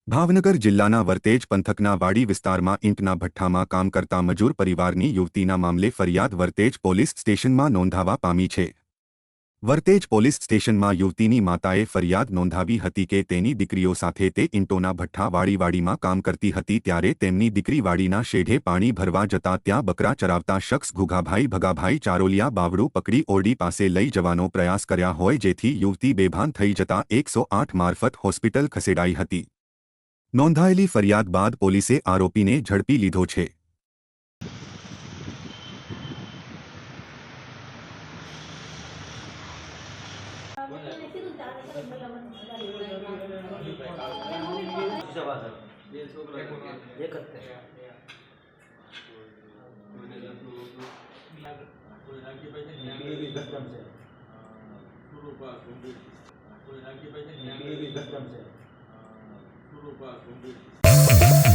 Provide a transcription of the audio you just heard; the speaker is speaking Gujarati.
ભાવનગર જિલ્લાના વરતેજ પંથકના વાડી વિસ્તારમાં ઈંટના ભઠ્ઠામાં કામ કરતા મજૂર પરિવારની યુવતીના મામલે ફરિયાદ વરતેજ પોલીસ સ્ટેશનમાં નોંધાવા પામી છે। વરતેજ પોલીસ સ્ટેશનમાં યુવતીની માતાએ ફરિયાદ નોંધાવી હતી કે તેની દીકરીઓ સાથે તે ઈંટોના ભઠ્ઠા વાડીમાં કામ કરતી હતી ત્યારે તેમની દીકરી વાડીના શેઢે પાણી ભરવા જતા ત્યાં બકરા ચરાવતા શખ્સ ઘુઘાભાઈ ભગાભાઈ ચારોલિયા બાવડું પકડી ઓરડી પાસે લઈ જવાનો પ્રયાસ કર્યા હોય જેથી યુવતી બેભાન થઈ જતા 108 મારફત હોસ્પિટલ ખસેડાઈ હતી। નોંધાયેલી ફરિયાદ બાદ પોલીસે આરોપીને ઝડપી લીધો છે। Suruh Pak